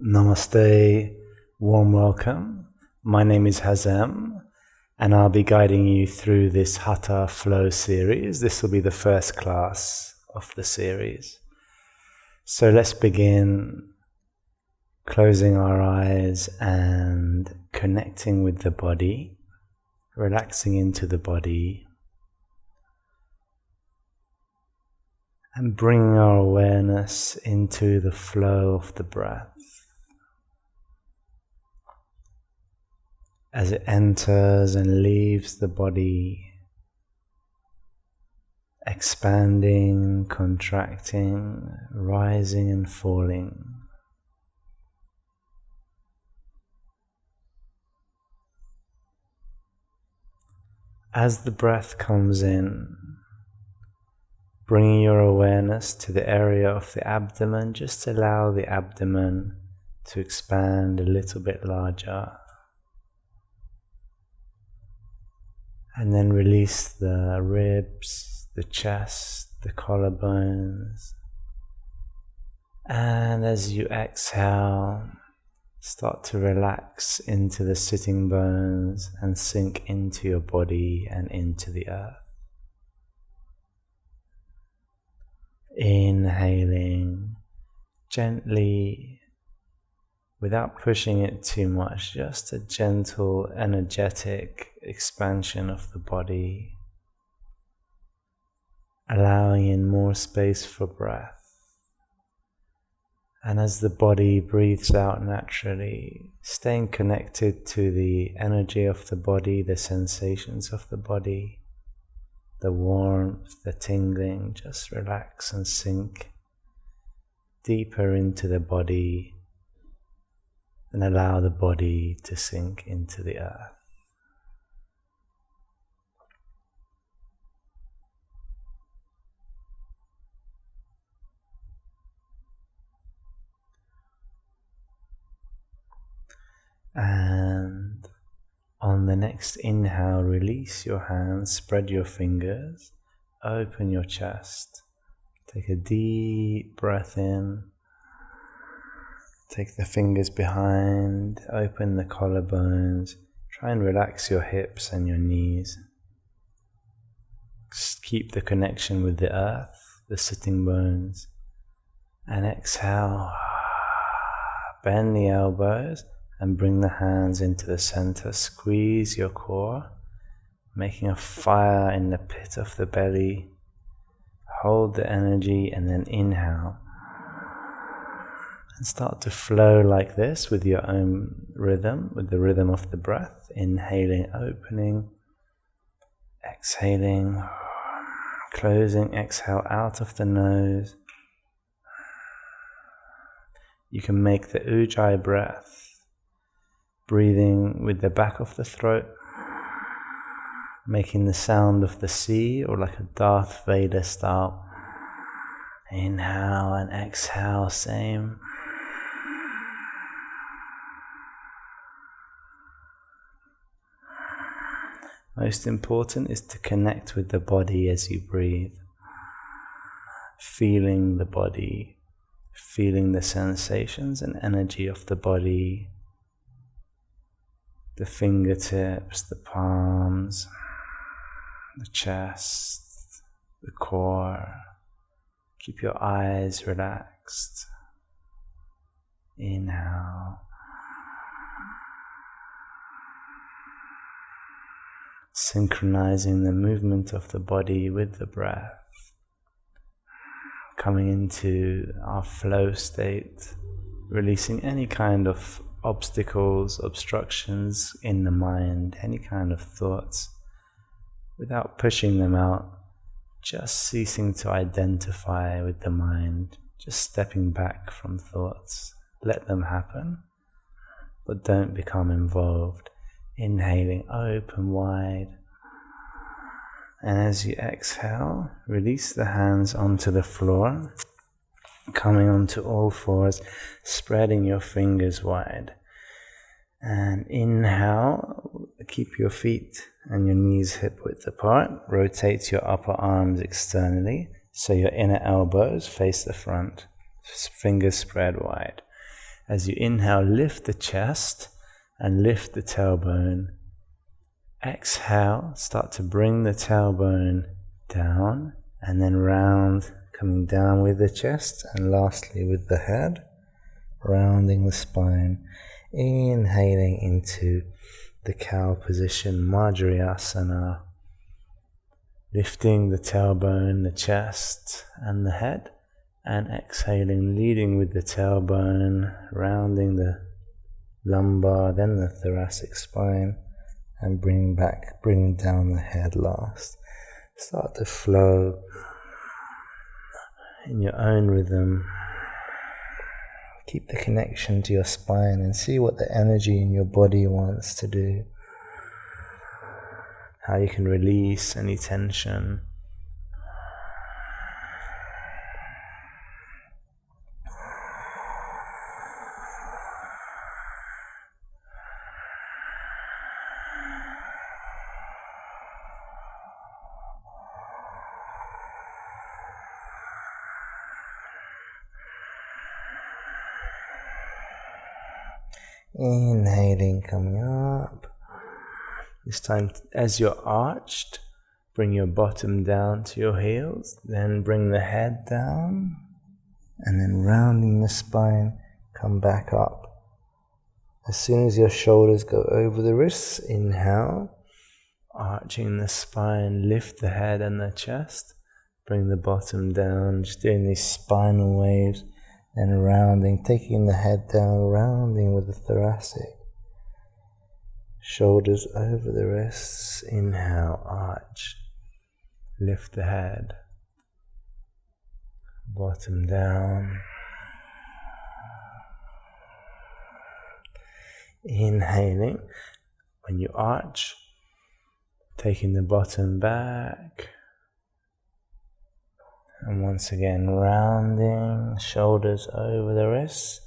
Namaste, warm welcome. My name is Hazem, and I'll be guiding you through this Hatha Flow series. This will be the first class of the series. So let's begin closing our eyes and connecting with the body, relaxing into the body, and bringing our awareness into the flow of the breath. As it enters and leaves the body, expanding, contracting, rising and falling. As the breath comes in, bringing your awareness to the area of the abdomen, just allow the abdomen to expand a little bit larger. And then release the ribs, the chest, the collarbones. And as you exhale, start to relax into the sitting bones and sink into your body and into the earth. Inhaling gently, without pushing it too much, just a gentle, energetic expansion of the body, allowing in more space for breath. And as the body breathes out naturally, staying connected to the energy of the body, the sensations of the body, the warmth, the tingling, just relax and sink deeper into the body and allow the body to sink into the earth. And on the next inhale, release your hands, spread your fingers, open your chest. Take a deep breath in. Take the fingers behind, open the collarbones. Try and relax your hips and your knees. Just keep the connection with the earth, the sitting bones. And exhale. Bend the elbows and bring the hands into the center. Squeeze your core, making a fire in the pit of the belly. Hold the energy and then inhale. And start to flow like this with your own rhythm, with the rhythm of the breath. Inhaling, opening, exhaling, closing, exhale out of the nose. You can make the Ujjayi breath, breathing with the back of the throat, making the sound of the sea or like a Darth Vader style. Inhale and exhale, same. Most important is to connect with the body as you breathe. Feeling the body, feeling the sensations and energy of the body. The fingertips, the palms, the chest, the core. Keep your eyes relaxed. Inhale. Synchronizing the movement of the body with the breath. Coming into our flow state, releasing any kind of obstacles, obstructions in the mind, any kind of thoughts, without pushing them out, just ceasing to identify with the mind, just stepping back from thoughts. Let them happen, but don't become involved. Inhaling, open wide. And as you exhale, release the hands onto the floor, coming onto all fours, spreading your fingers wide. And inhale, keep your feet and your knees hip width apart. Rotate your upper arms externally, so your inner elbows face the front. Fingers spread wide. As you inhale, lift the chest and lift the tailbone. Exhale, start to bring the tailbone down and then round, coming down with the chest, and lastly with the head, rounding the spine. Inhaling into the cow position, Vajrasana, lifting the tailbone, the chest and the head, and exhaling, leading with the tailbone, rounding the lumbar, then the thoracic spine, and bring down the head last. Start to flow in your own rhythm. Keep the connection to your spine and see what the energy in your body wants to do. How you can release any tension. Inhaling, coming up. This time, as you're arched, bring your bottom down to your heels, then bring the head down, and then rounding the spine, come back up. As soon as your shoulders go over the wrists, inhale, arching the spine, lift the head and the chest, bring the bottom down, just doing these spinal waves. And rounding, taking the head down, rounding with the thoracic. Shoulders over the wrists, inhale, arch, lift the head, bottom down. Inhaling, when you arch, taking the bottom back. And once again, rounding, shoulders over the wrists.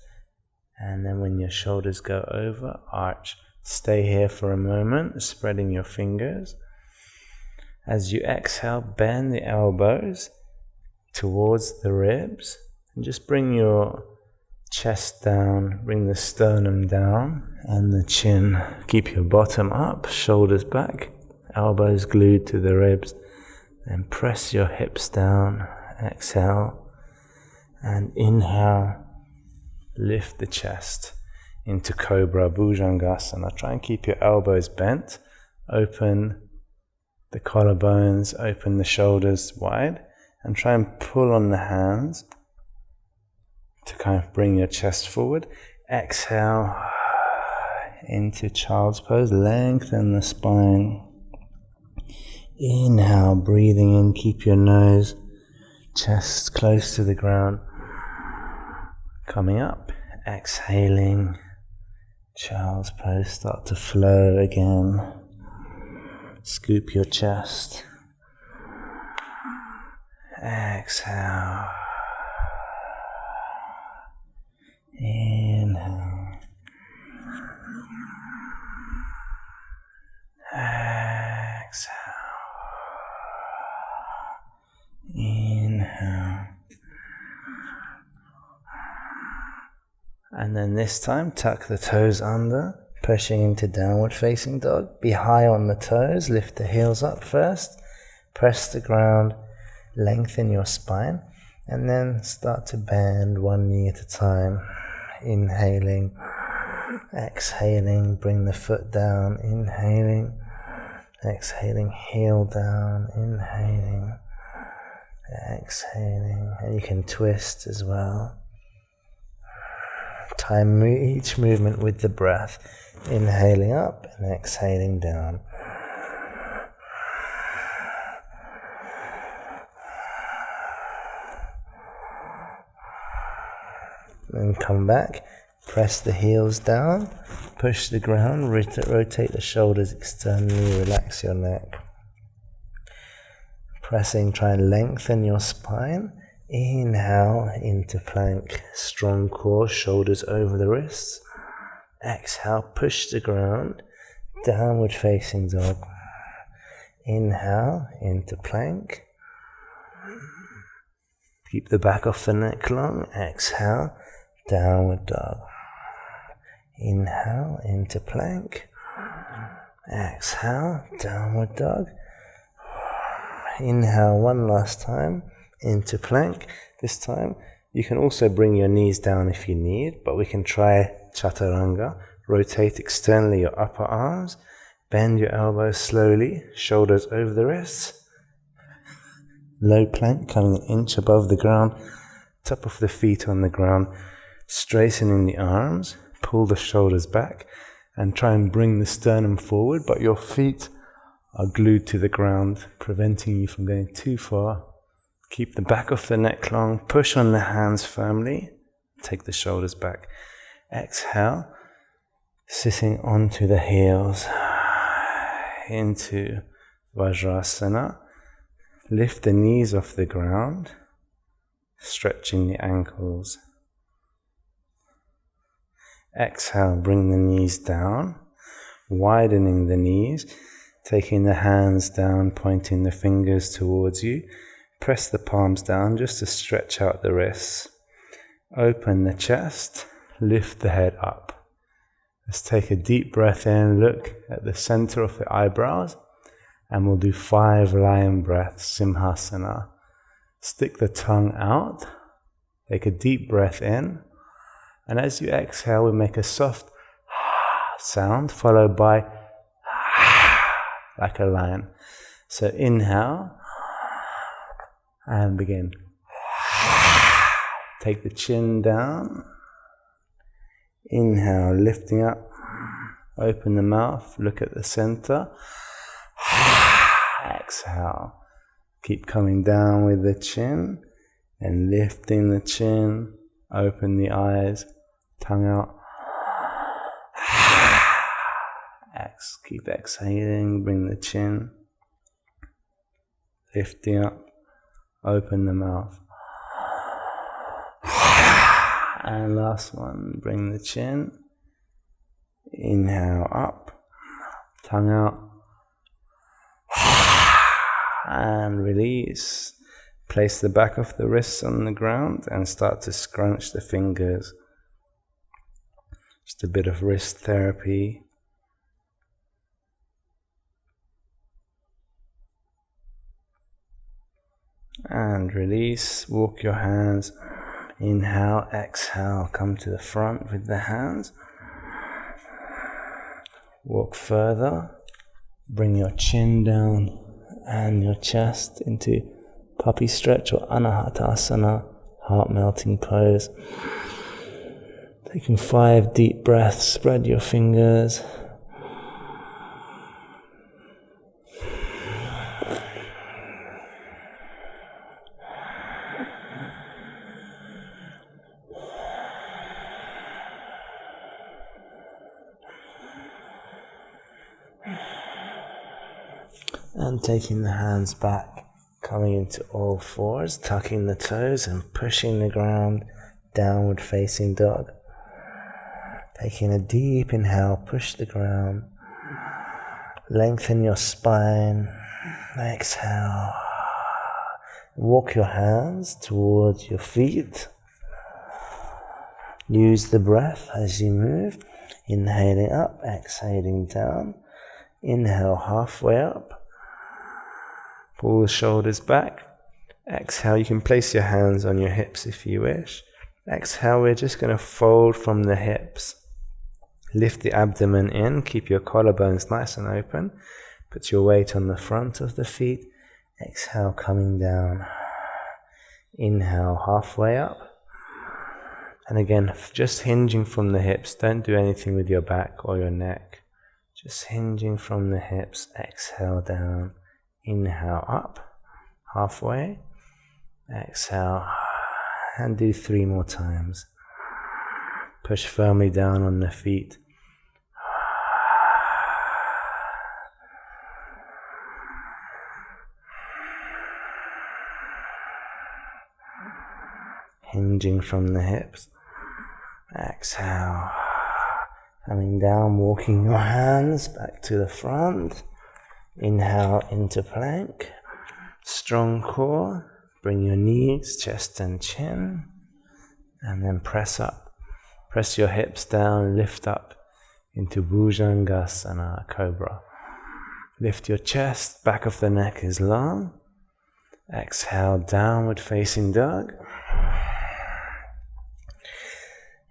And then when your shoulders go over, arch. Stay here for a moment, spreading your fingers. As you exhale, bend the elbows towards the ribs. And just bring your chest down, bring the sternum down and the chin. Keep your bottom up, shoulders back, elbows glued to the ribs. Then press your hips down. Exhale and inhale, lift the chest into Cobra, Bhujangasana. Try and keep your elbows bent, open the collarbones, open the shoulders wide, and try and pull on the hands to kind of bring your chest forward. Exhale into child's pose, lengthen the spine. Inhale, breathing in, keep your nose, chest close to the ground. Coming up, exhaling, child's pose, start to flow again. Scoop your chest. Exhale. Inhale. Exhale. Inhale. And then this time, tuck the toes under, pushing into downward facing dog. Be high on the toes, lift the heels up first, press the ground, lengthen your spine, and then start to bend one knee at a time. Inhaling, exhaling, bring the foot down, inhaling, exhaling, heel down, inhaling, exhaling, and you can twist as well. Time each movement with the breath, inhaling up and exhaling down. Then come back, press the heels down, push the ground, rotate the shoulders externally, relax your neck. Pressing, try and lengthen your spine. Inhale into plank, strong core, shoulders over the wrists. Exhale, push the ground, downward facing dog. Inhale into plank. Keep the back off the neck long. Exhale, downward dog. Inhale into plank. Exhale, downward dog. Inhale one last time into plank. This time you can also bring your knees down if you need, but we can try chaturanga. Rotate externally your upper arms. Bend your elbows slowly, shoulders over the wrists. Low plank, coming an inch above the ground. Top of the feet on the ground. Straightening the arms. Pull the shoulders back and try and bring the sternum forward, but your feet are glued to the ground, preventing you from going too far. Keep the back of the neck long. Push on the hands firmly. Take the shoulders back. Exhale, sitting onto the heels into Vajrasana. Lift the knees off the ground, stretching the ankles. Exhale, bring the knees down, widening the knees, taking the hands down, pointing the fingers towards you. Press the palms down just to stretch out the wrists. Open the chest, lift the head up. Let's take a deep breath in, look at the center of the eyebrows, and we'll do 5 lion breaths, Simhasana. Stick the tongue out, take a deep breath in, and as you exhale, we make a soft sound followed by like a lion. So inhale and begin. Take the chin down. Inhale, lifting up. Open the mouth, look at the center. Exhale. Keep coming down with the chin and lifting the chin. Open the eyes, tongue out. Keep exhaling, bring the chin. Lifting up, open the mouth. And last one, bring the chin. Inhale up, tongue out. And release. Place the back of the wrists on the ground and start to scrunch the fingers. Just a bit of wrist therapy. And release. Walk your hands. Inhale, exhale. Come to the front with the hands. Walk further. Bring your chin down and your chest into puppy stretch or Anahata heart melting pose. Taking 5 deep breaths, spread your fingers. And taking the hands back, coming into all fours, tucking the toes and pushing the ground, downward facing dog. Taking a deep inhale, push the ground, lengthen your spine, exhale. Walk your hands towards your feet. Use the breath as you move, inhaling up, exhaling down. Inhale halfway up. Pull the shoulders back. Exhale, you can place your hands on your hips if you wish. Exhale, we're just going to fold from the hips. Lift the abdomen in, keep your collarbones nice and open. Put your weight on the front of the feet. Exhale, coming down. Inhale, halfway up. And again, just hinging from the hips. Don't do anything with your back or your neck. Just hinging from the hips. Exhale, down. Inhale up, halfway, exhale, and do 3 more times. Push firmly down on the feet. Hinging from the hips. Exhale, coming down, walking your hands back to the front. Inhale into plank, strong core, bring your knees, chest and chin, and then press up. Press your hips down, lift up into Bhujangasana, Cobra. Lift your chest, back of the neck is long. Exhale, downward facing dog.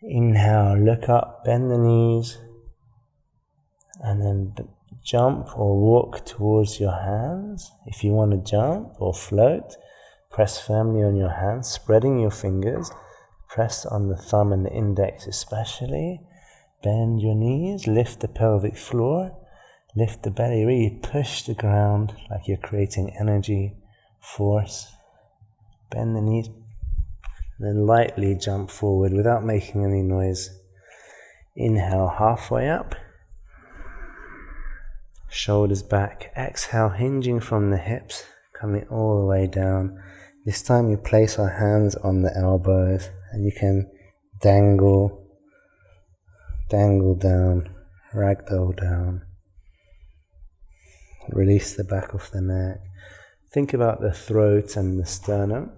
Inhale, look up, bend the knees, and then jump or walk towards your hands. If you want to jump or float, press firmly on your hands, spreading your fingers. Press on the thumb and the index especially. Bend your knees, lift the pelvic floor, lift the belly, really push the ground like you're creating energy, force. Bend the knees, and then lightly jump forward without making any noise. Inhale, halfway up. Shoulders back. Exhale, hinging from the hips, coming all the way down. This time we place our hands on the elbows, and you can dangle down, ragdoll down. Release the back of the neck. Think about the throat and the sternum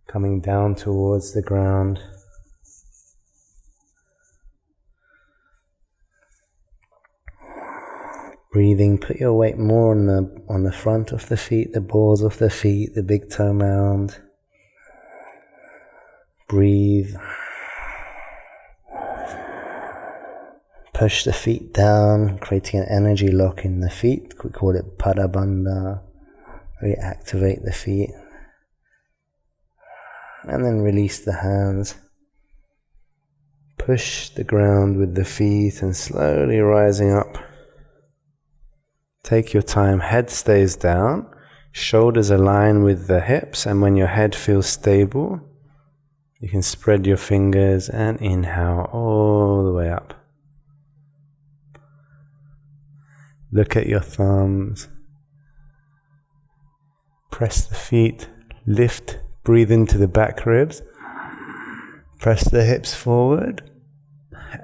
coming down towards the ground. Breathing, put your weight more on the front of the feet, the balls of the feet, the big toe mound. Breathe. Push the feet down, creating an energy lock in the feet. We call it Padabandha. Really activate the feet. And then release the hands. Push the ground with the feet and slowly rising up. Take your time, head stays down, shoulders align with the hips, and when your head feels stable, you can spread your fingers and inhale all the way up. Look at your thumbs. Press the feet, lift, breathe into the back ribs. Press the hips forward.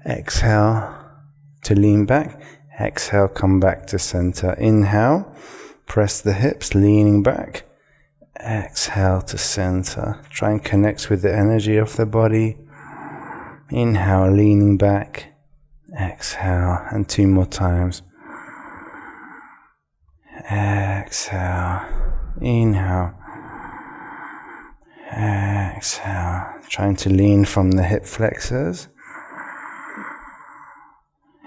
Exhale to lean back. Exhale, come back to center. Inhale, press the hips, leaning back. Exhale to center. Try and connect with the energy of the body. Inhale, leaning back. Exhale, and 2 more times. Exhale, inhale. Exhale, trying to lean from the hip flexors.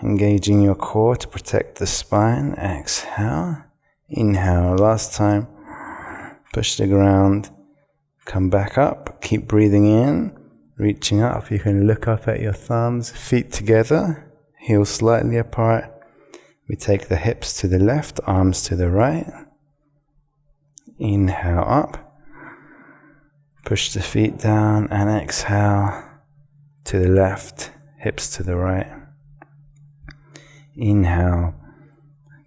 Engaging your core to protect the spine. Exhale. Inhale. Last time. Push the ground. Come back up. Keep breathing in. Reaching up. You can look up at your thumbs. Feet together. Heels slightly apart. We take the hips to the left. Arms to the right. Inhale up. Push the feet down. And exhale to the left. Hips to the right. Inhale,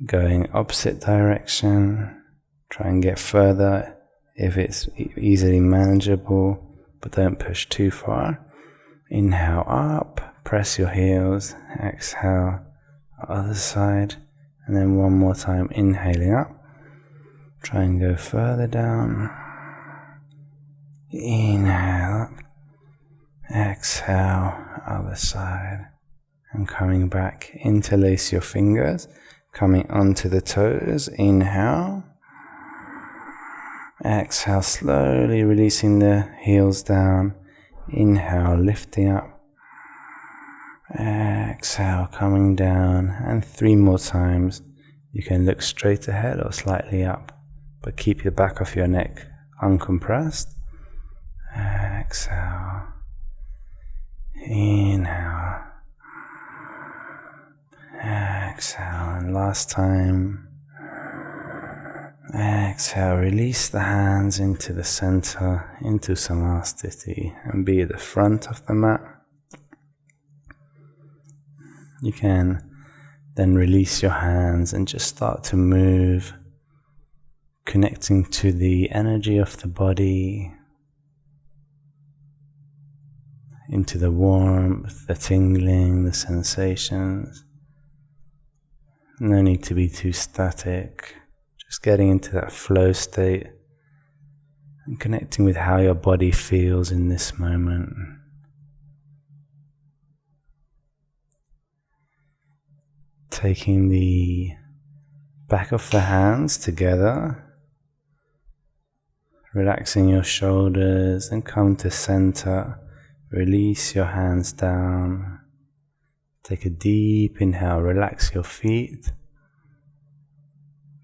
going opposite direction. Try and get further if it's easily manageable, but don't push too far. Inhale up, press your heels. Exhale, other side. And then one more time, inhaling up. Try and go further down. Inhale up. Exhale, other side. And coming back, interlace your fingers, coming onto the toes. Inhale. Exhale, slowly releasing the heels down. Inhale, lifting up. Exhale, coming down. And 3 more times. You can look straight ahead or slightly up, but keep the back of your neck uncompressed. Exhale. Inhale. Exhale, and last time. Exhale, release the hands into the center, into Samasthiti, and be at the front of the mat. You can then release your hands and just start to move, connecting to the energy of the body, into the warmth, the tingling, the sensations. No need to be too static, just getting into that flow state and connecting with how your body feels in this moment. taking the back of the hands together, relaxing your shoulders, and come to center. Release your hands down. Take a deep inhale, relax your feet.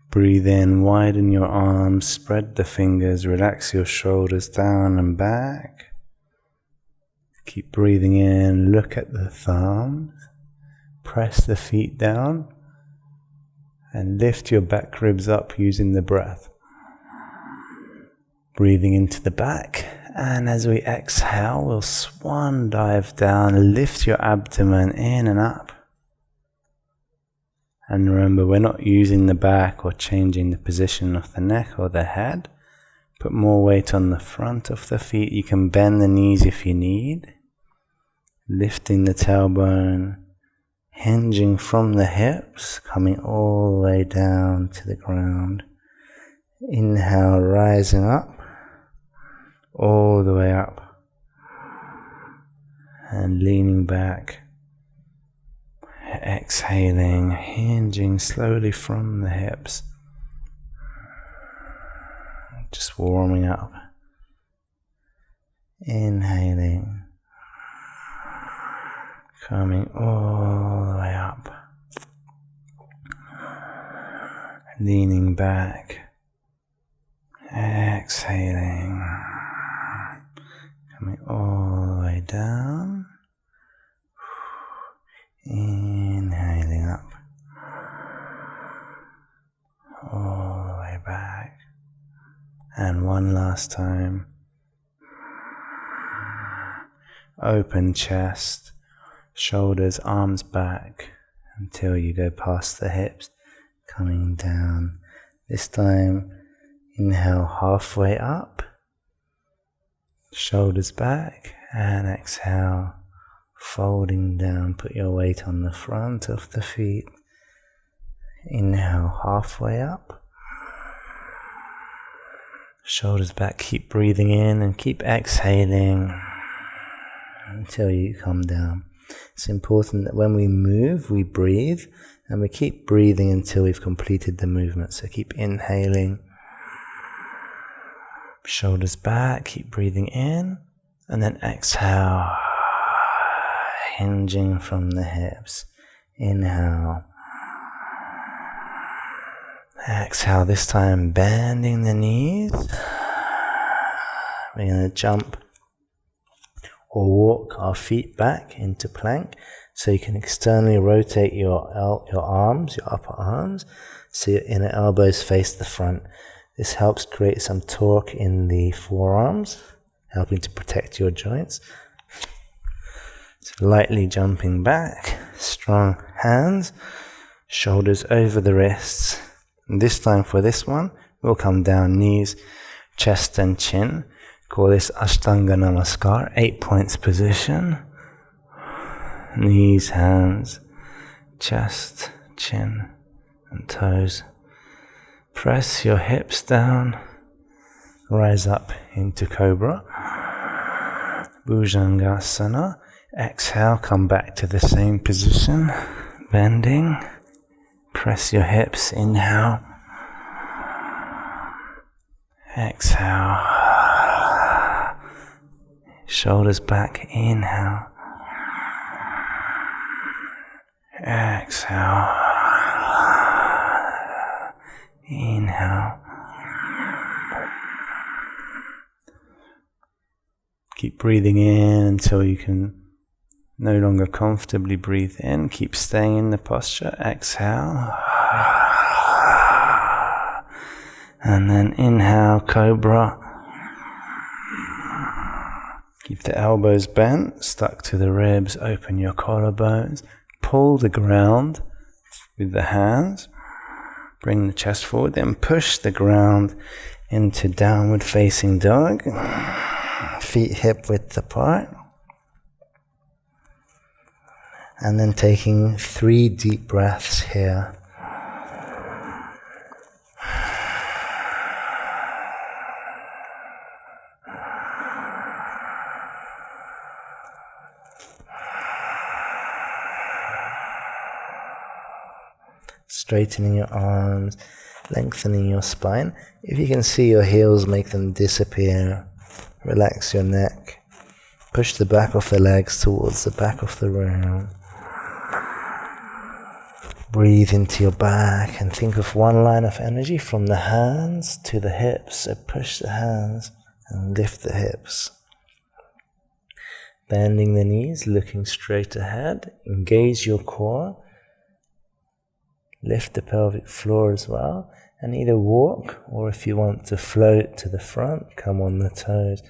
Breathe in, widen your arms, spread the fingers, relax your shoulders down and back. Keep breathing in, look at the thumbs, press the feet down, and lift your back ribs up using the breath. Breathing into the back, and as we exhale, we'll swan dive down, lift your abdomen in and up. And remember, we're not using the back or changing the position of the neck or the head. Put more weight on the front of the feet. You can bend the knees if you need. Lifting the tailbone, hinging from the hips, coming all the way down to the ground. Inhale, rising up, all the way up. And leaning back. Exhaling, hinging slowly from the hips. Just warming up. Inhaling. Coming all the way up. Leaning back. Exhaling. Coming all the way down. Inhaling up, all the way back, and one last time. Open chest, shoulders, arms back until you go past the hips, coming down. This time, inhale halfway up, shoulders back, and exhale. Folding down, put your weight on the front of the feet. Inhale halfway up. Shoulders back, keep breathing in and keep exhaling until you come down. It's important that when we move, we breathe, and we keep breathing until we've completed the movement. So keep inhaling. Shoulders back, keep breathing in, and then exhale. Hinging from the hips. Inhale. Exhale, this time bending the knees. We're going to jump or walk our feet back into plank. So you can externally rotate your arms, your upper arms, so your inner elbows face the front. This helps create some torque in the forearms, helping to protect your joints. So lightly jumping back, strong hands, shoulders over the wrists. And this time for this one, we'll come down, knees, chest and chin. Call this Ashtanga Namaskar, 8 points position. Knees, hands, chest, chin and toes. Press your hips down, rise up into Cobra. Bhujangasana. Exhale, come back to the same position, bending, press your hips, inhale, exhale, shoulders back, inhale, exhale, inhale. Keep breathing in until you can no longer comfortably breathe in. Keep staying in the posture. Exhale. And then inhale, Cobra. Keep the elbows bent, stuck to the ribs. Open your collarbones. Pull the ground with the hands. Bring the chest forward. Then push the ground into downward facing dog. Feet hip width apart. And then taking 3 deep breaths here. straightening your arms, lengthening your spine. If you can see your heels, make them disappear. Relax your neck. Push the back of the legs towards the back of the room. Breathe into your back and think of one line of energy from the hands to the hips. So push the hands and lift the hips. Bending the knees, looking straight ahead. Engage your core. Lift the pelvic floor as well. And either walk, or if you want to float to the front, come on the toes.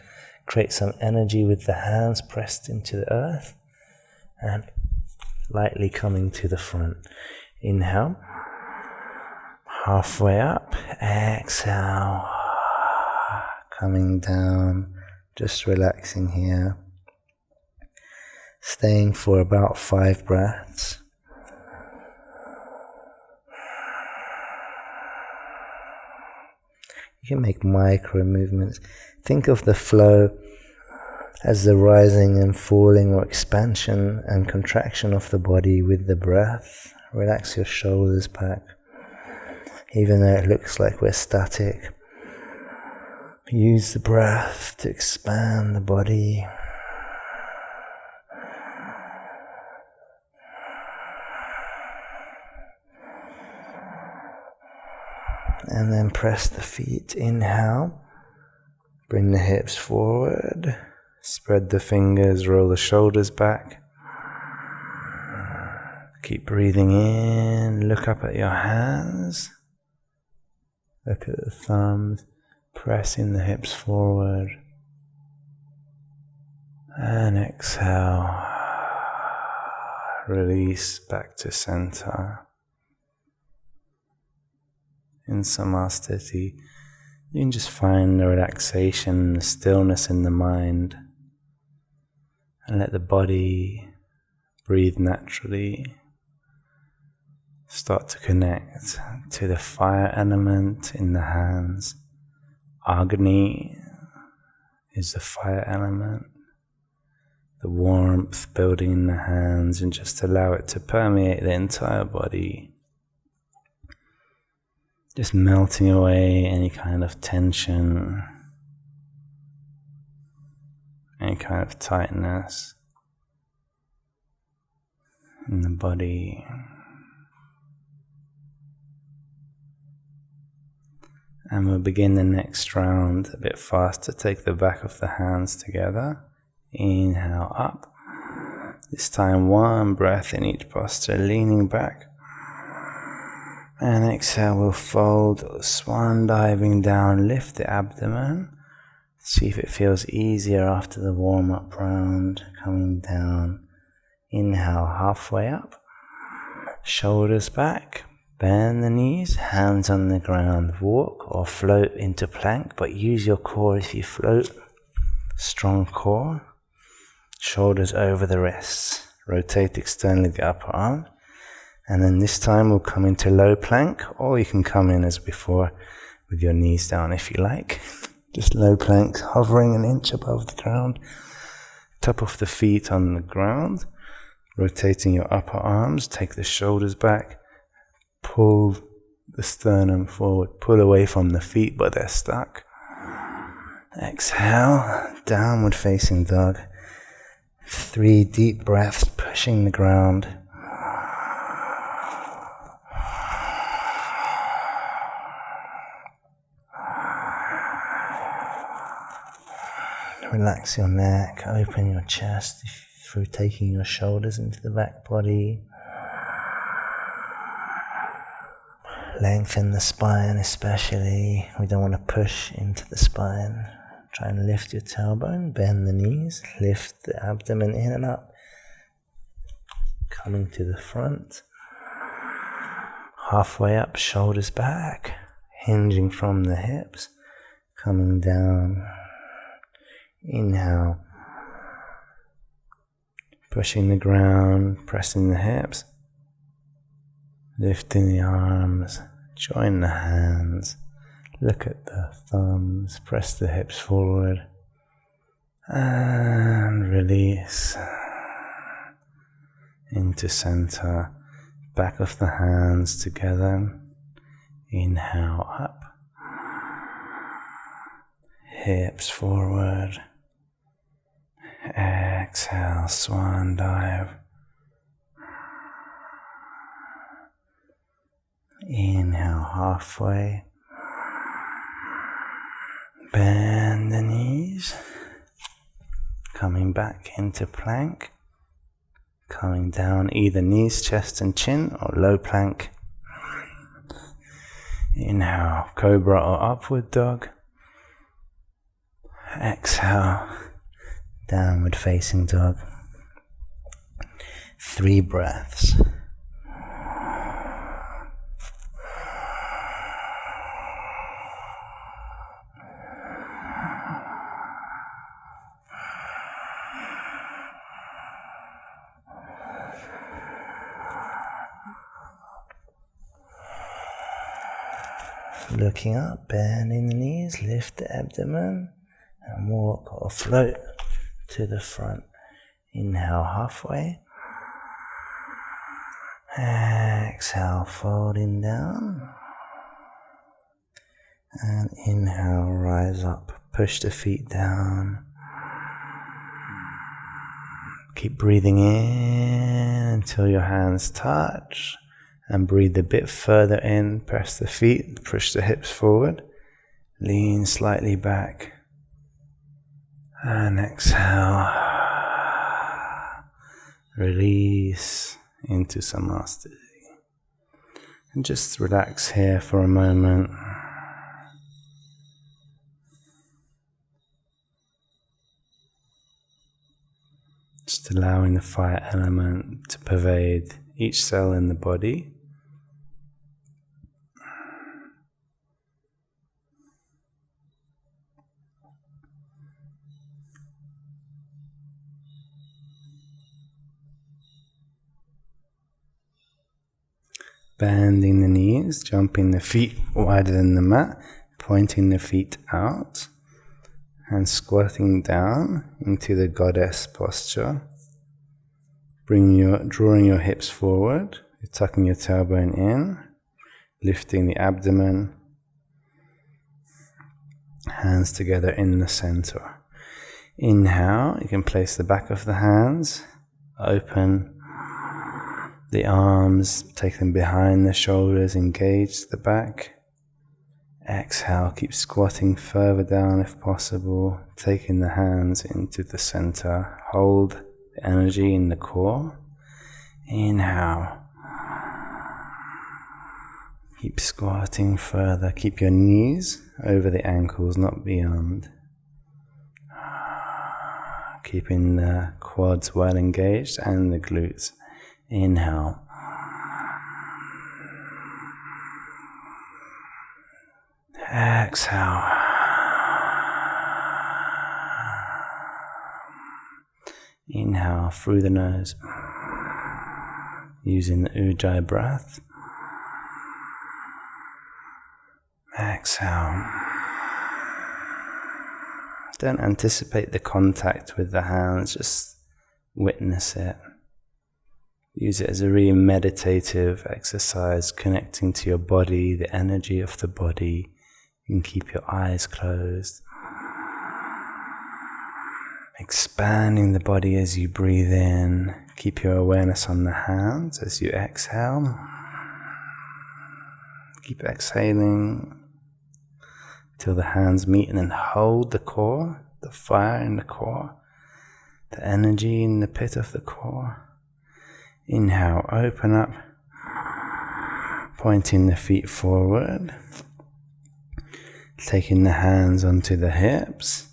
Create some energy with the hands pressed into the earth. And lightly coming to the front. Inhale. Halfway up. Exhale. Coming down. Just relaxing here. Staying for about 5 breaths. You can make micro movements. Think of the flow as the rising and falling or expansion and contraction of the body with the breath. Relax your shoulders back. Even though it looks like we're static, use the breath to expand the body. And then press the feet. Inhale. Bring the hips forward. Spread the fingers, roll the shoulders back. Keep breathing in. Look up at your hands. Look at the thumbs. Pressing the hips forward. And exhale. Release back to center. In Samasthiti, you can just find the relaxation, the stillness in the mind, and let the body breathe naturally. Start to connect to the fire element in the hands. Agni is the fire element. The warmth building in the hands, and just allow it to permeate the entire body. Just melting away any kind of tension, any kind of tightness in the body. And we'll begin the next round a bit faster. Take the back of the hands together. Inhale up. This time 1 breath in each posture, leaning back. And exhale, we'll fold, swan diving down, lift the abdomen. See if it feels easier after the warm-up round, coming down. Inhale, halfway up. Shoulders back, bend the knees, hands on the ground. Walk or float into plank, but use your core if you float. Strong core. Shoulders over the wrists. Rotate externally the upper arm. And then this time we'll come into low plank, or you can come in as before with your knees down if you like. Just low plank, hovering an inch above the ground. Top of the feet on the ground. Rotating your upper arms, take the shoulders back. Pull the sternum forward, pull away from the feet but they're stuck. Exhale, downward facing dog. 3 deep breaths, pushing the ground. Relax your neck, open your chest through taking your shoulders into the back body. Lengthen the spine especially. We don't want to push into the spine. Try and lift your tailbone, bend the knees, lift the abdomen in and up. Coming to the front. Halfway up, shoulders back, hinging from the hips, coming down. Inhale, pushing the ground, pressing the hips, lifting the arms, join the hands, look at the thumbs, press the hips forward, and release into center. back of the hands together. Inhale up. Hips forward. Exhale, swan dive. Inhale halfway. Bend the knees. Coming back into plank. Coming down either knees, chest and chin, or low plank. Inhale, cobra or upward dog. Exhale, downward facing dog. 3 breaths. Looking up, bending the knees, lift the abdomen and walk or float to the front. Inhale halfway. Exhale, folding down. And inhale, rise up, push the feet down. Keep breathing in until your hands touch. And breathe a bit further in, press the feet, push the hips forward, lean slightly back, and exhale, release into Samasthiti. And just relax here for a moment. Just allowing the fire element to pervade each cell in the body. Bending the knees, jumping the feet wider than the mat, pointing the feet out, and squatting down into the goddess posture. Drawing your hips forward, tucking your tailbone in, lifting the abdomen, hands together in the center. Inhale, you can place the back of the hands, open the arms, take them behind the shoulders, engage the back. Exhale, keep squatting further down if possible, taking the hands into the center. Hold the energy in the core. Inhale. Keep squatting further. Keep your knees over the ankles, not beyond. Keeping the quads well engaged and the glutes. Inhale. Exhale. Inhale through the nose, using the Ujjayi breath. Exhale. Don't anticipate the contact with the hands, just witness it. Use it as a really meditative exercise, connecting to your body, the energy of the body. You can keep your eyes closed. Expanding the body as you breathe in. Keep your awareness on the hands as you exhale. Keep exhaling till the hands meet, and then hold the core, the fire in the core, the energy in the pit of the core. Inhale, open up, pointing the feet forward, taking the hands onto the hips,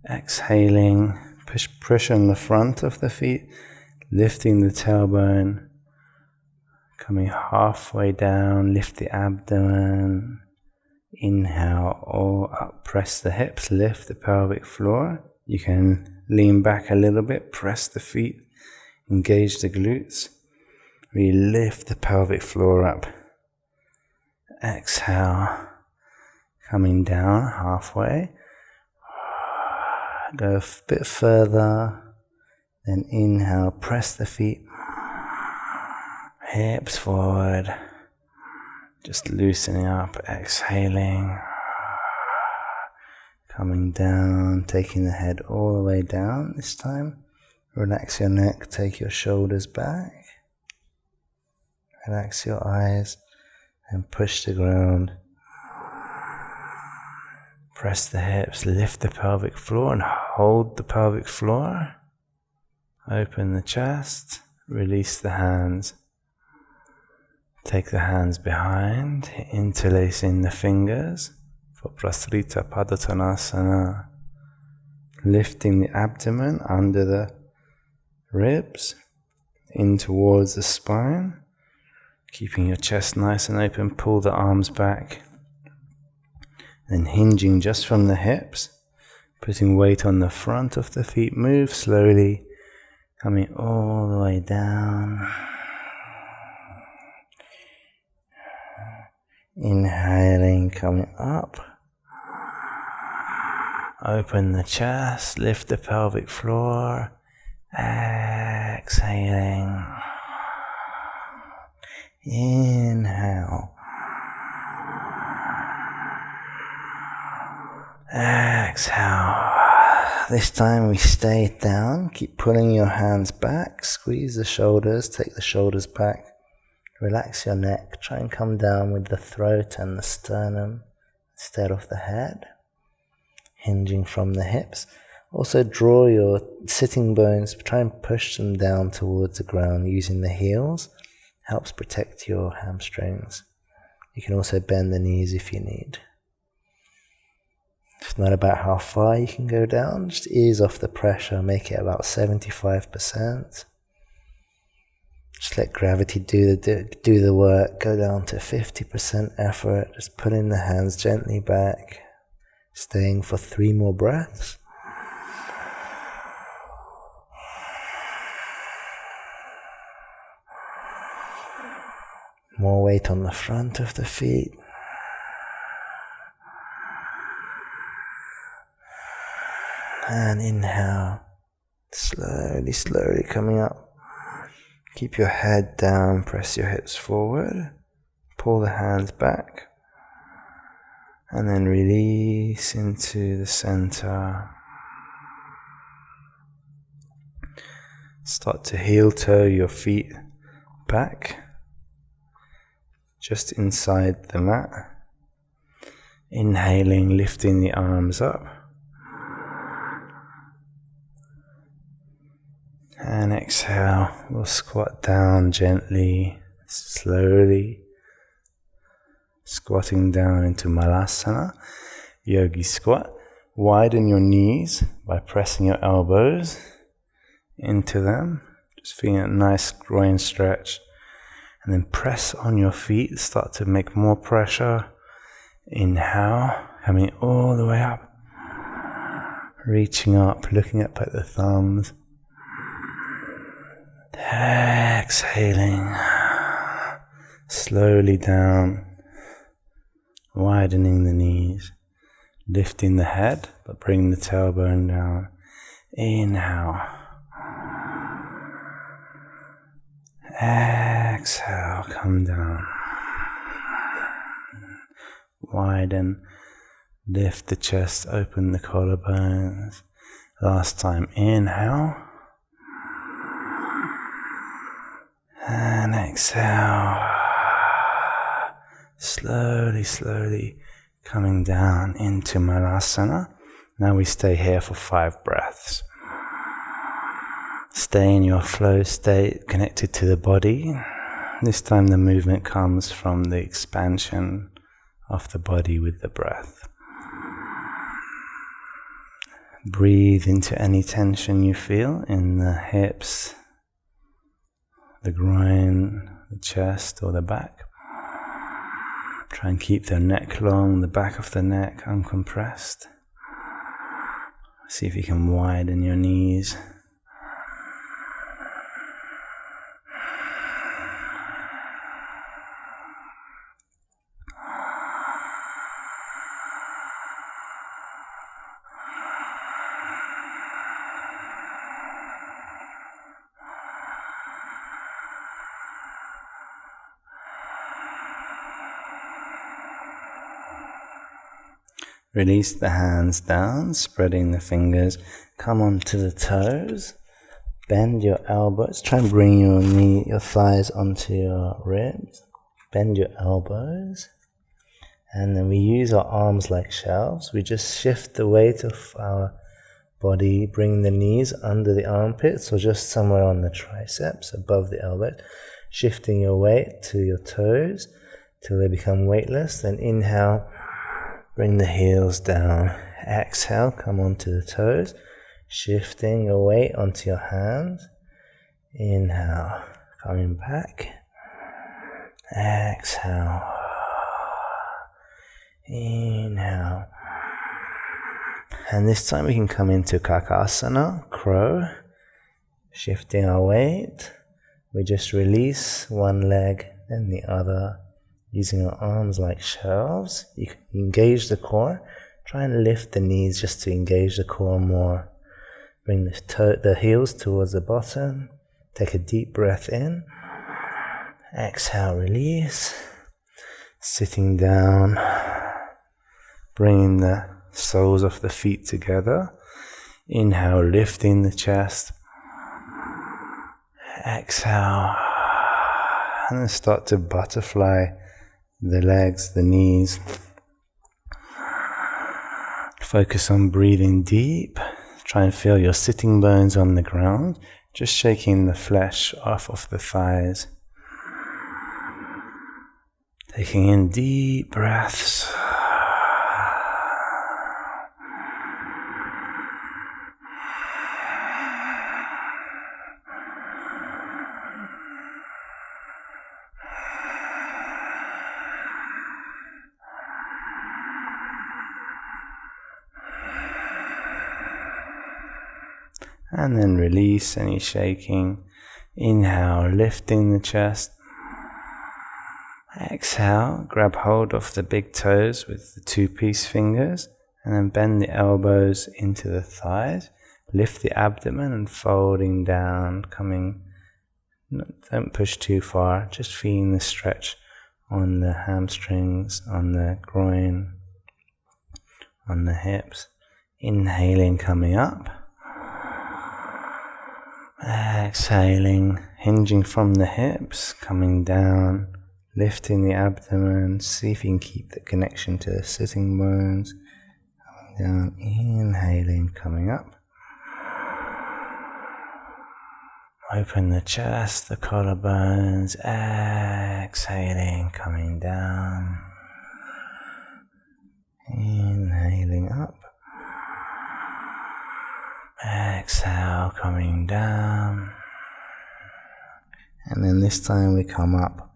exhaling, push on the front of the feet, lifting the tailbone, coming halfway down, lift the abdomen, inhale, or up, press the hips, lift the pelvic floor. You can lean back a little bit, press the feet, engage the glutes. We lift the pelvic floor up. Exhale, coming down halfway. Go a bit further. Then inhale, press the feet. Hips forward. Just loosening up, exhaling. Coming down, taking the head all the way down this time. Relax your neck, take your shoulders back. Relax your eyes and push the ground. Press the hips, lift the pelvic floor and hold the pelvic floor. Open the chest, release the hands. Take the hands behind, interlacing the fingers for Prasrita Padottanasana. Lifting the abdomen under the ribs, in towards the spine. Keeping your chest nice and open, pull the arms back. Then hinging just from the hips, putting weight on the front of the feet. Move slowly, coming all the way down. Inhaling, coming up. Open the chest, lift the pelvic floor. Exhaling. Inhale. Exhale. This time we stay down. Keep pulling your hands back. Squeeze the shoulders. Take the shoulders back. Relax your neck. Try and come down with the throat and the sternum instead of the head. Hinging from the hips. Also draw your sitting bones. Try and push them down towards the ground using the heels. Helps protect your hamstrings. You can also bend the knees if you need. It's not about how far you can go down. Just ease off the pressure. Make it about 75%. Just let gravity do the work. Go down to 50% effort. Just pulling the hands gently back. Staying for 3 more breaths. More weight on the front of the feet. And inhale. Slowly, slowly coming up. Keep your head down, press your hips forward. Pull the hands back. And then release into the center. Start to heel toe your feet back. Just inside the mat. Inhaling, lifting the arms up. And exhale, we'll squat down gently, slowly. Squatting down into Malasana, yogi squat. Widen your knees by pressing your elbows into them. Just feeling a nice groin stretch. And then press on your feet, start to make more pressure. Inhale, coming all the way up. Reaching up, looking up at the thumbs. Exhaling. Slowly down. Widening the knees. Lifting the head, but bringing the tailbone down. Inhale. Exhale, come down. Widen, lift the chest, open the collarbones. Last time, inhale. And exhale. Slowly, slowly coming down into Malasana. Now we stay here for 5 breaths. Stay in your flow state, connected to the body. This time the movement comes from the expansion of the body with the breath. Breathe into any tension you feel in the hips, the groin, the chest or the back. Try and keep the neck long, the back of the neck uncompressed. See if you can widen your knees. Release the hands down, spreading the fingers. Come onto the toes. Bend your elbows. Try and bring your thighs onto your ribs. Bend your elbows. And then we use our arms like shelves. We just shift the weight of our body, bring the knees under the armpits or just somewhere on the triceps, above the elbows. Shifting your weight to your toes till they become weightless. Then inhale, bring the heels down. Exhale, come onto the toes. Shifting your weight onto your hands. Inhale, coming back. Exhale. Inhale. And this time we can come into Kakasana, crow. Shifting our weight. We just release one leg, then the other, using our arms like shelves. You can engage the core. Try and lift the knees just to engage the core more. Bring the heels towards the bottom. Take a deep breath in. Exhale, release. Sitting down. Bringing the soles of the feet together. Inhale, lifting the chest. Exhale. And then start to butterfly the legs, the knees. Focus on breathing deep. Try and feel your sitting bones on the ground. Just shaking the flesh off of the thighs. Taking in deep breaths. And then release any shaking. Inhale, lifting the chest. Exhale, grab hold of the big toes with the 2-piece fingers. And then bend the elbows into the thighs. Lift the abdomen and folding down, don't push too far. Just feeling the stretch on the hamstrings, on the groin, on the hips. Inhaling, coming up. Exhaling, hinging from the hips, coming down, lifting the abdomen. See if you can keep the connection to the sitting bones. Coming down, inhaling, coming up. Open the chest, the collarbones. Exhaling, coming down. Inhaling up. Exhale, coming down. And then this time we come up.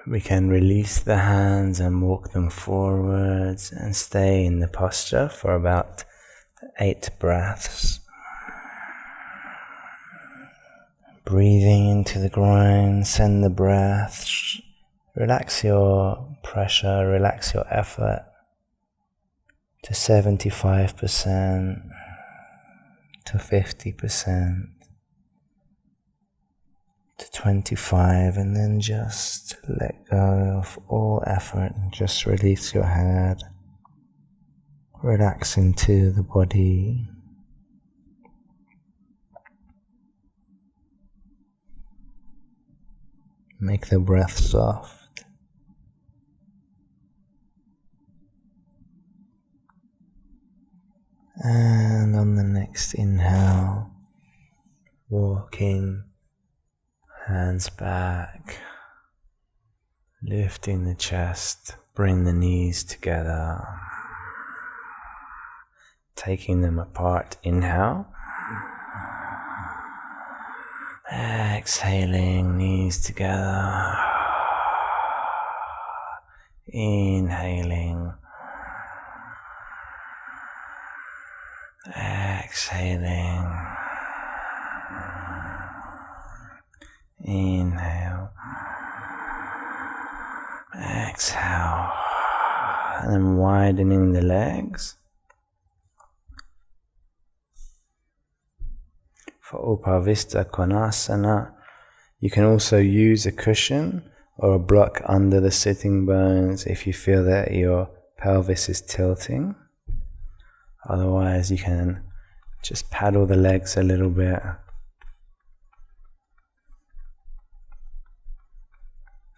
We can release the hands and walk them forwards and stay in the posture for about 8 breaths. Breathing into the groin, send the breath. Relax your pressure, relax your effort. To 75%, to 50%, to 25%, and then just let go of all effort and just release your head. Relax into the body. Make the breath soft. And on the next inhale, walking, hands back, lifting the chest, bring the knees together, taking them apart, inhale, exhaling, knees together, inhaling, exhaling, inhale, exhale, and then widening the legs. For Upavista Konasana, you can also use a cushion or a block under the sitting bones if you feel that your pelvis is tilting. Otherwise, you can just paddle the legs a little bit.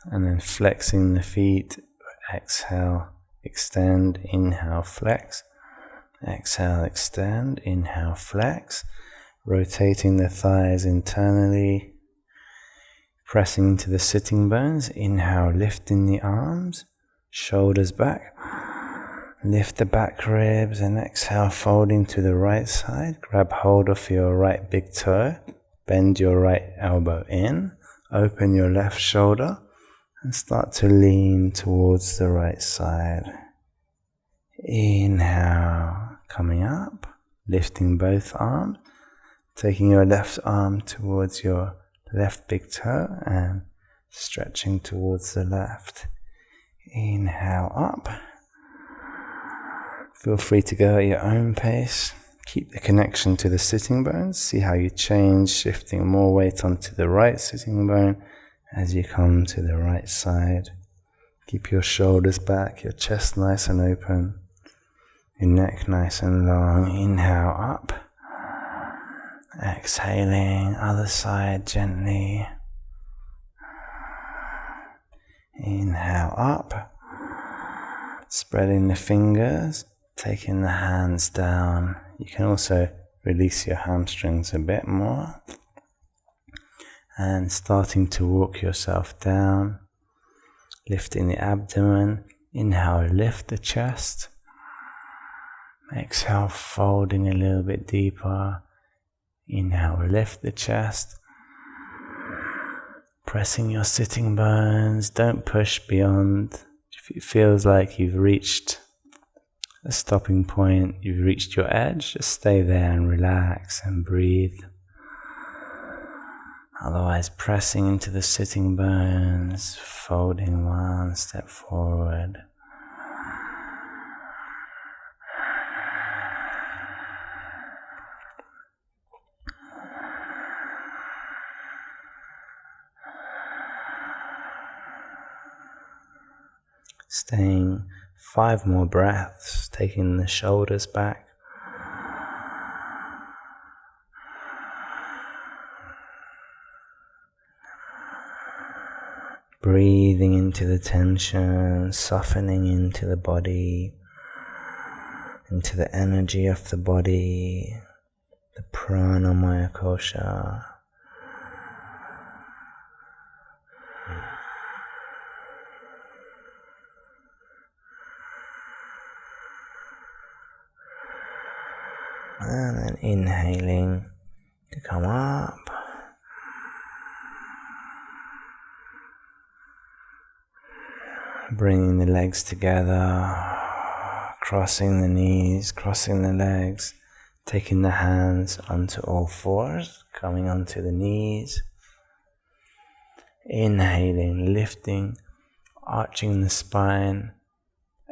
And then flexing the feet. Exhale, extend, inhale, flex. Exhale, extend, inhale, flex. Rotating the thighs internally. Pressing into the sitting bones. Inhale, lifting the arms. Shoulders back. Lift the back ribs and exhale, folding to the right side. Grab hold of your right big toe. Bend your right elbow in. Open your left shoulder and start to lean towards the right side. Inhale, coming up, lifting both arms. Taking your left arm towards your left big toe and stretching towards the left. Inhale up. Feel free to go at your own pace. Keep the connection to the sitting bones. See how you change, shifting more weight onto the right sitting bone as you come to the right side. Keep your shoulders back, your chest nice and open, your neck nice and long. Inhale up. Exhaling, other side gently. Inhale up. Spreading the fingers. Taking the hands down. You can also release your hamstrings a bit more. And starting to walk yourself down. Lifting the abdomen. Inhale, lift the chest. Exhale, folding a little bit deeper. Inhale, lift the chest. Pressing your sitting bones. Don't push beyond. If it feels like you've reached a stopping point, you've reached your edge, just stay there and relax and breathe. Otherwise, pressing into the sitting bones, folding one step forward. Staying 5 more breaths, taking the shoulders back. Breathing into the tension, softening into the body, into the energy of the body, the prana maya kosha. And then inhaling to come up. Bringing the legs together, crossing the knees, crossing the legs, taking the hands onto all fours, coming onto the knees. Inhaling, lifting, arching the spine.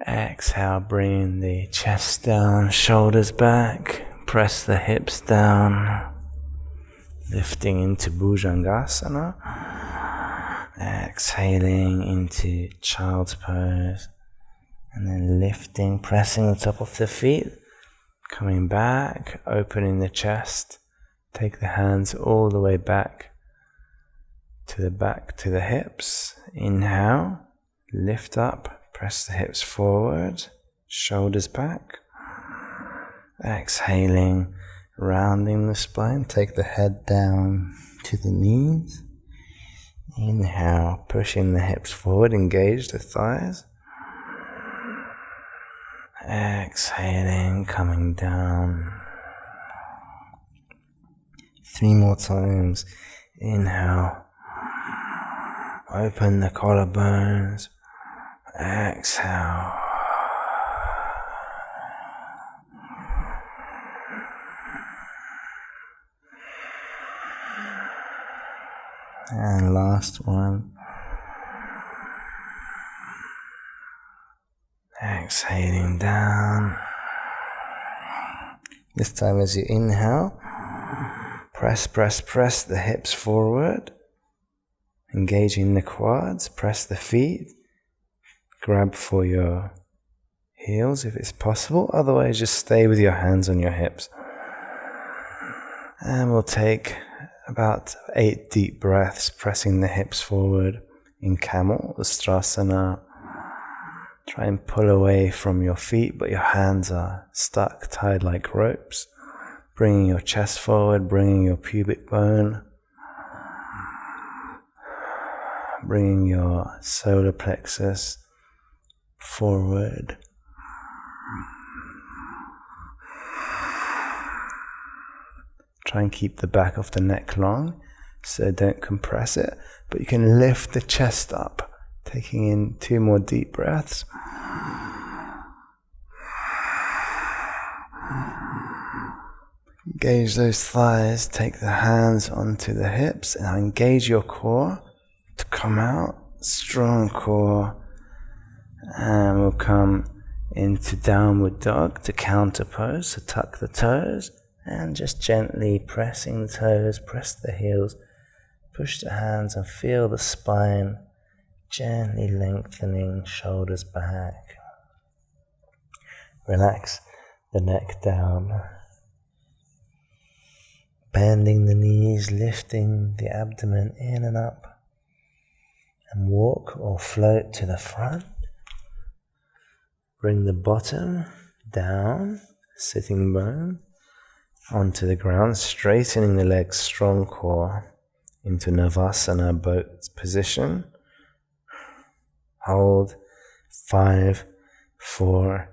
Exhale, bringing the chest down, shoulders back. Press the hips down, lifting into Bhujangasana, exhaling into child's pose, and then lifting, pressing the top of the feet, coming back, opening the chest, take the hands all the way back to the hips. Inhale, lift up, press the hips forward, shoulders back. Exhaling, rounding the spine, take the head down to the knees. Inhale, pushing the hips forward, engage the thighs. Exhaling, coming down. 3 more times. Inhale, open the collarbones. Exhale. And last one. Exhaling down. This time as you inhale, press the hips forward. Engaging the quads, press the feet, grab for your heels if it's possible, otherwise just stay with your hands on your hips. And we'll take about 8 deep breaths, pressing the hips forward in camel, Vajrasana. Try and pull away from your feet, but your hands are stuck, tied like ropes. Bringing your chest forward, bringing your pubic bone, bringing your solar plexus forward. Try and keep the back of the neck long, so don't compress it, but you can lift the chest up, taking in 2 more deep breaths. Engage those thighs, take the hands onto the hips, and engage your core to come out, strong core, and we'll come into downward dog to counter pose, so tuck the toes, and just gently pressing the toes, press the heels, push the hands and feel the spine, gently lengthening, shoulders back. Relax the neck down. Bending the knees, lifting the abdomen in and up, and walk or float to the front. Bring the bottom down, sitting bone, onto the ground, straightening the legs, strong core, into Navasana boat position. Hold. 5, 4,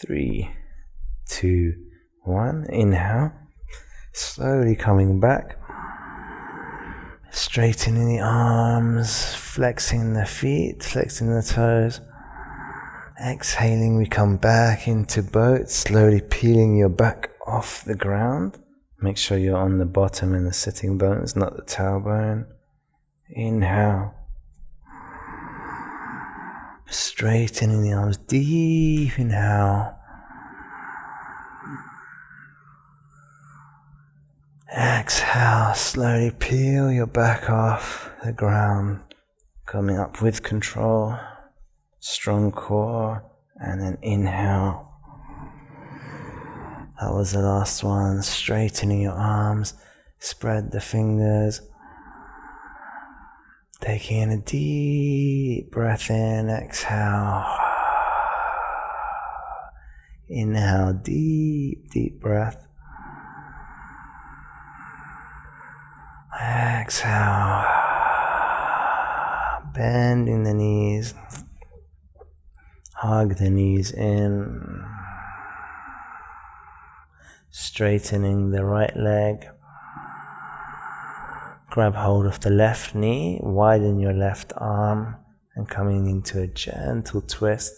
3, 2, 1. Inhale. Slowly coming back, straightening the arms, flexing the feet, flexing the toes. Exhaling, we come back into boat, slowly peeling your back off the ground. Make sure you're on the bottom in the sitting bones, not the tailbone. Inhale. Straightening the arms, deep inhale. Exhale, slowly peel your back off the ground, coming up with control, strong core, and then inhale. That was the last one, straightening your arms, spread the fingers, taking in a deep breath in, exhale. Inhale, deep breath. Exhale, bending the knees, hug the knees in, straightening the right leg, grab hold of the left knee, widen your left arm, and coming into a gentle twist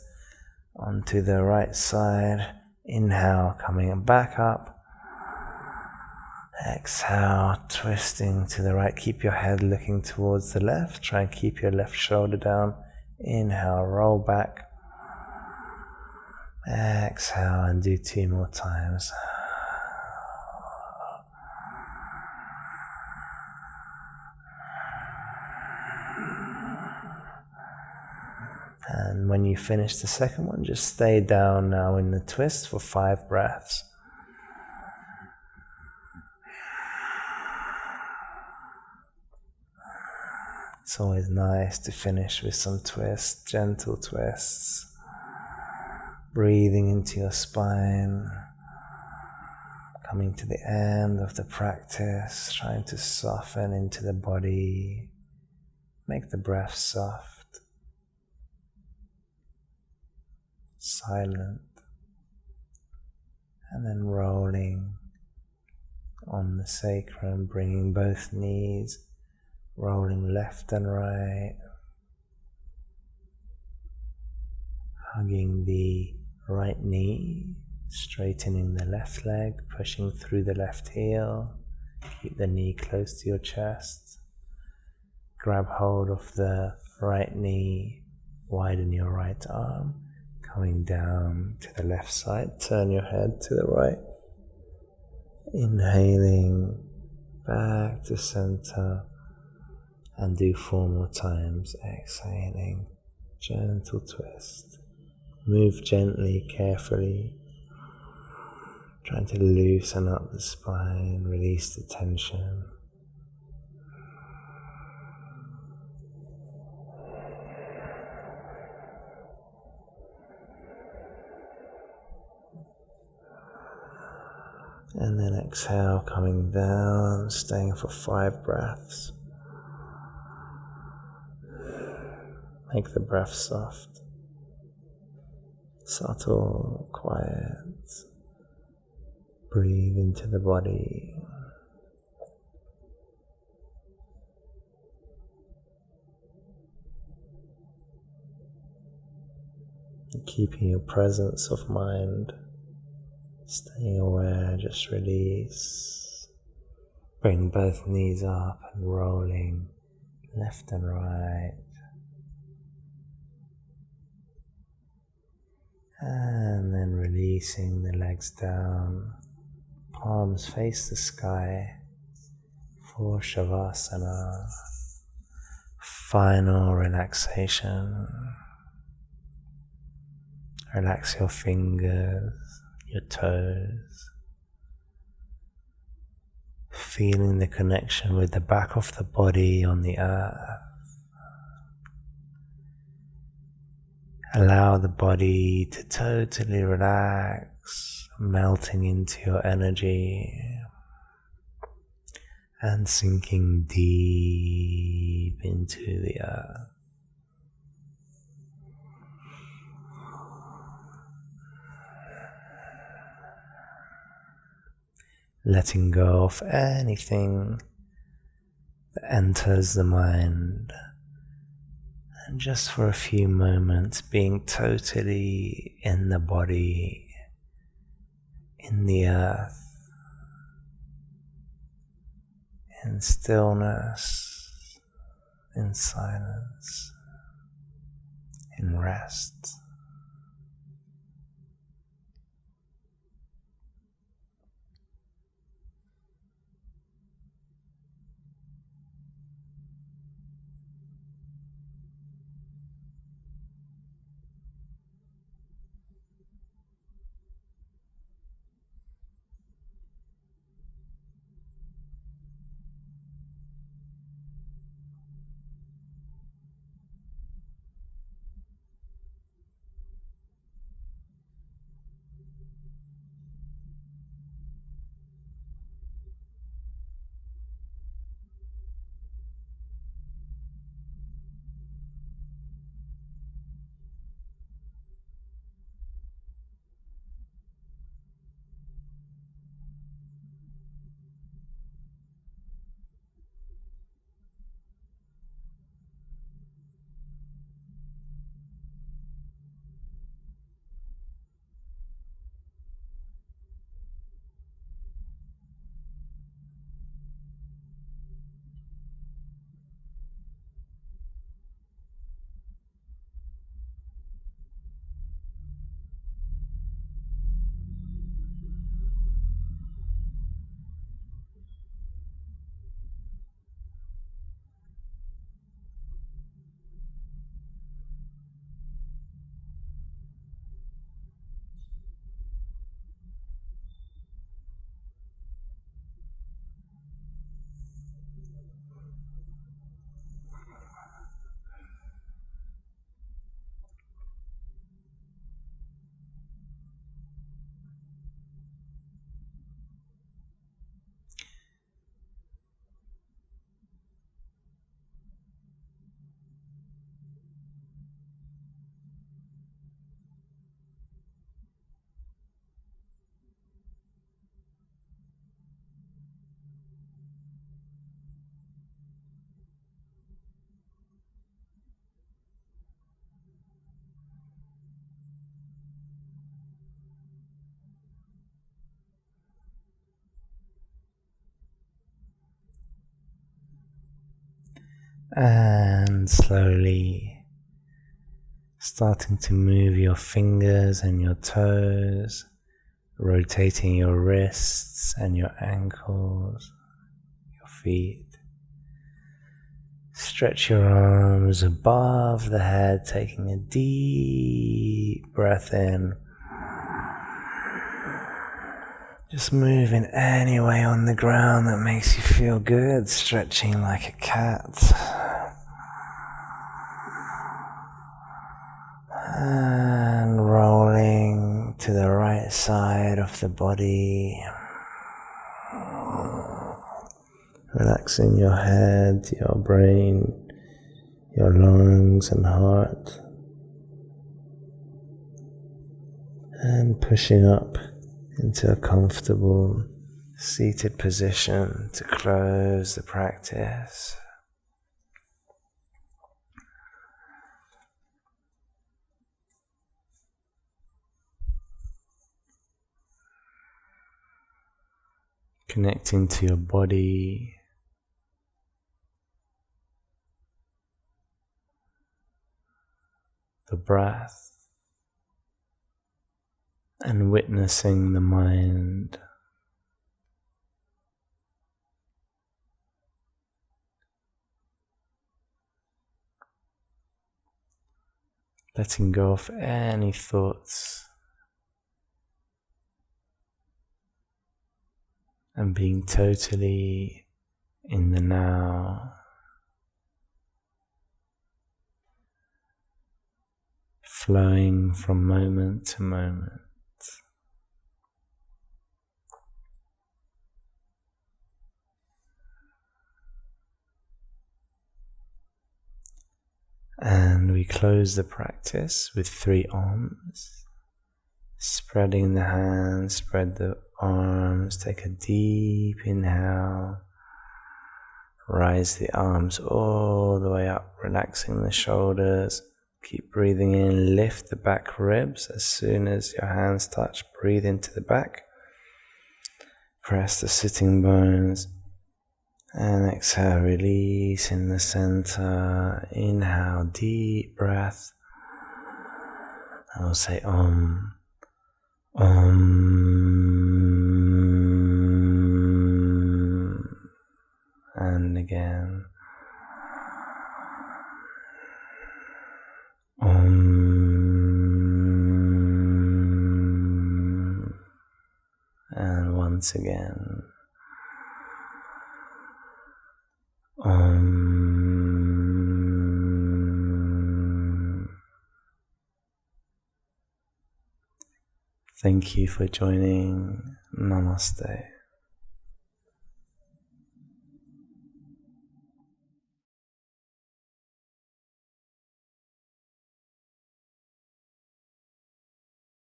onto the right side. Inhale, coming back up. Exhale, twisting to the right. Keep your head looking towards the left. Try and keep your left shoulder down. Inhale, roll back. Exhale, and do 2 more times. And when you finish the second one, just stay down now in the twist for 5 breaths. It's always nice to finish with some twists, gentle twists. Breathing into your spine. Coming to the end of the practice, trying to soften into the body. Make the breath soft, silent, and then rolling on the sacrum, bringing both knees, rolling left and right, hugging the right knee, straightening the left leg, pushing through the left heel, keep the knee close to your chest, grab hold of the right knee, widen your right arm, coming down to the left side, turn your head to the right, inhaling back to center, And do 4 more times, exhaling, gentle twist. Move gently, carefully, trying to loosen up the spine, release the tension. And then exhale, coming down, staying for 5 breaths. Make the breath soft, subtle, quiet. Breathe into the body. Keeping your presence of mind, staying aware, just release. Bring both knees up and rolling left and right. And then releasing the legs down, palms face the sky for Savasana. Final relaxation. Relax your fingers, your toes, feeling the connection with the back of the body on the earth. Allow the body to totally relax, melting into your energy and sinking deep into the earth. Letting go of anything that enters the mind. And just for a few moments, being totally in the body, in the earth, in stillness, in silence, in rest. And slowly starting to move your fingers and your toes, rotating your wrists and your ankles, your feet, Stretch your arms above the head, taking a deep breath in. Just moving any way on the ground that makes you feel good, stretching like a cat. And rolling to the right side of the body. Relaxing your head, your brain, your lungs and heart. And pushing up into a comfortable seated position to close the practice. Connecting to your body, the breath, and witnessing the mind. Letting go of any thoughts and being totally in the now. Flowing from moment to moment. And we close the practice with 3 arms. Spreading the hands, spread the arms, take a deep inhale. Rise the arms all the way up, relaxing the shoulders. Keep breathing in, lift the back ribs. As soon as your hands touch, breathe into the back. Press the sitting bones. And exhale, release in the center. Inhale, deep breath. I'll say Om. And again. And once again. Thank you for joining. Namaste.